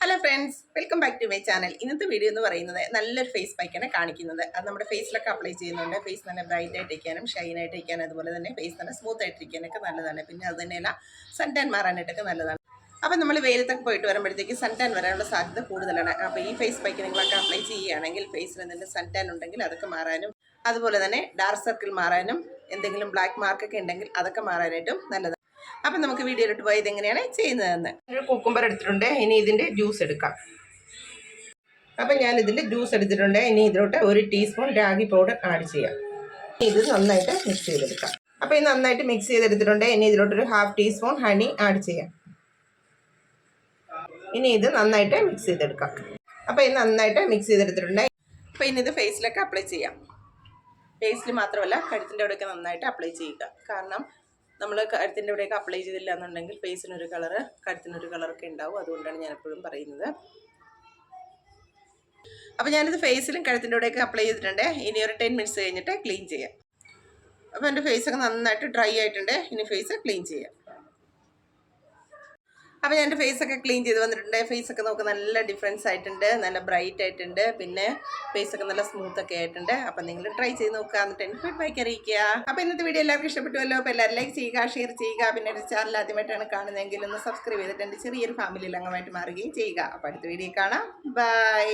Hello friends, welcome back to my channel. ഇന്നത്തെ video എന്ന് പറയുന്നത് നല്ലൊരു ഫേസ് പാക്കാണ് കാണിക്കുന്നത്. അത് നമ്മുടെ ഫേസിലൊക്കെ അപ്ലൈ ചെയ്യുന്നുണ്ട്. ഫേസ് നല്ല ബ്രൈറ്റ് ആയിട്ടിരിക്കാനും ഷൈൻ ആയിട്ടിരിക്കാനും അതുപോലെ തന്നെ ഫേസ് നല്ല സ്മൂത്ത് ആയിട്ടിരിക്കാനൊക്കെ നല്ലതാണ്. പിന്നെ അത് തന്നെയല്ല സൺ ടാൻ മാറാനായിട്ടൊക്കെ നല്ലതാണ്. അപ്പം നമ്മൾ വെയിലത്തൊക്കെ പോയിട്ട് വരുമ്പോഴത്തേക്ക് സൺ ടാൻ വരാനുള്ള സാധ്യത കൂടുതലാണ്. അപ്പോൾ ഈ ഫേസ് പാക്ക് നിങ്ങളൊക്കെ അപ്ലൈ ചെയ്യുകയാണെങ്കിൽ ഫേസിൽ എന്തെങ്കിലും സൺ ടാൻ ഉണ്ടെങ്കിൽ അതൊക്കെ മാറാനും അതുപോലെ തന്നെ ഡാർക്ക് സർക്കിൾ മാറാനും എന്തെങ്കിലും ബ്ലാക്ക് മാർക്കൊക്കെ ഉണ്ടെങ്കിൽ അതൊക്കെ മാറാനായിട്ടും നല്ലതാണ്. അപ്പം നമുക്ക് വീഡിയോയിലോട്ട് പോയി ഇതെങ്ങനെയാണ് ചെയ്യുന്നതെന്ന്. ഒരു കുക്കുംബർ എടുത്തിട്ടുണ്ട്. ഇനി ഇതിൻ്റെ ജ്യൂസ് എടുക്കാം. അപ്പം ഞാൻ ഇതിൻ്റെ ജ്യൂസ് എടുത്തിട്ടുണ്ട്. ഇനി ഇതിലോട്ട് 1 ടീസ്പൂൺ രാഗി പൗഡർ ആഡ് ചെയ്യാം. ഇത് നന്നായിട്ട് മിക്സ് ചെയ്തെടുക്കാം. അപ്പോൾ ഇത് നന്നായിട്ട് മിക്സ് ചെയ്തെടുത്തിട്ടുണ്ട്. ഇനി ഇതിലോട്ടൊരു 1/2 ടീസ്പൂൺ ഹണി ആഡ് ചെയ്യാം. ഇനി ഇത് നന്നായിട്ട് മിക്സ് ചെയ്തെടുക്കാം. അപ്പോൾ ഇത് നന്നായിട്ട് മിക്സ് ചെയ്തെടുത്തിട്ടുണ്ട്. അപ്പോൾ ഇനി ഇത് ഫേസിലൊക്കെ അപ്ലൈ ചെയ്യാം. ഫേസിൽ മാത്രമല്ല കഴുത്തിൻ്റെ അവിടെയൊക്കെ നന്നായിട്ട് അപ്ലൈ ചെയ്യുക. കാരണം നമ്മൾ കഴുത്തിൻ്റെ ഇവിടെയൊക്കെ അപ്ലൈ ചെയ്തില്ല എന്നുണ്ടെങ്കിൽ ഫേസിനൊരു കളറ് കഴുത്തിനൊരു കളറൊക്കെ ഉണ്ടാവും. അതുകൊണ്ടാണ് ഞാൻ എപ്പോഴും പറയുന്നത്. അപ്പോൾ ഞാനിത് ഫേസിലും കഴുത്തിൻ്റെ ഇവിടെയൊക്കെ അപ്ലൈ ചെയ്തിട്ടുണ്ട്. ഇനി ഒരു 10 മിനിറ്റ്സ് കഴിഞ്ഞിട്ട് ക്ലീൻ ചെയ്യാം. അപ്പോൾ എൻ്റെ ഫേസൊക്കെ നന്നായിട്ട് ഡ്രൈ ആയിട്ടുണ്ട്. ഇനി ഫേസ് ക്ലീൻ ചെയ്യാം. അപ്പോൾ ഞാൻ എൻ്റെ ഫേസൊക്കെ ക്ലീൻ ചെയ്ത് വന്നിട്ടുണ്ട്. ഫേസൊക്കെ നമുക്ക് നല്ല ഡിഫറൻസ് ആയിട്ടുണ്ട്. നല്ല ബ്രൈറ്റ് ആയിട്ടുണ്ട്. പിന്നെ ഫേസൊക്കെ നല്ല സ്മൂത്തൊക്കെ ആയിട്ടുണ്ട്. അപ്പോൾ നിങ്ങൾ ട്രൈ ചെയ്ത് നോക്കുക. എന്നിട്ട് എനിക്ക് ഫീഡ്ബാക്ക് അറിയിക്കുക. അപ്പോൾ ഇന്നത്തെ വീഡിയോ എല്ലാവർക്കും ഇഷ്ടപ്പെട്ടുവല്ലോ. അപ്പോൾ എല്ലാവരും ലൈക്ക് ചെയ്യുക, ഷെയർ ചെയ്യുക. പിന്നെ ഒരു ചാനൽ ആദ്യമായിട്ടാണ് കാണുന്നതെങ്കിൽ ഒന്ന് സബ്സ്ക്രൈബ് ചെയ്തിട്ട് എൻ്റെ ചെറിയൊരു ഫാമിലിയിൽ അംഗമായിട്ട് മാറുകയും ചെയ്യുക. അപ്പോൾ അടുത്ത വീഡിയോ കാണാം. ബൈ.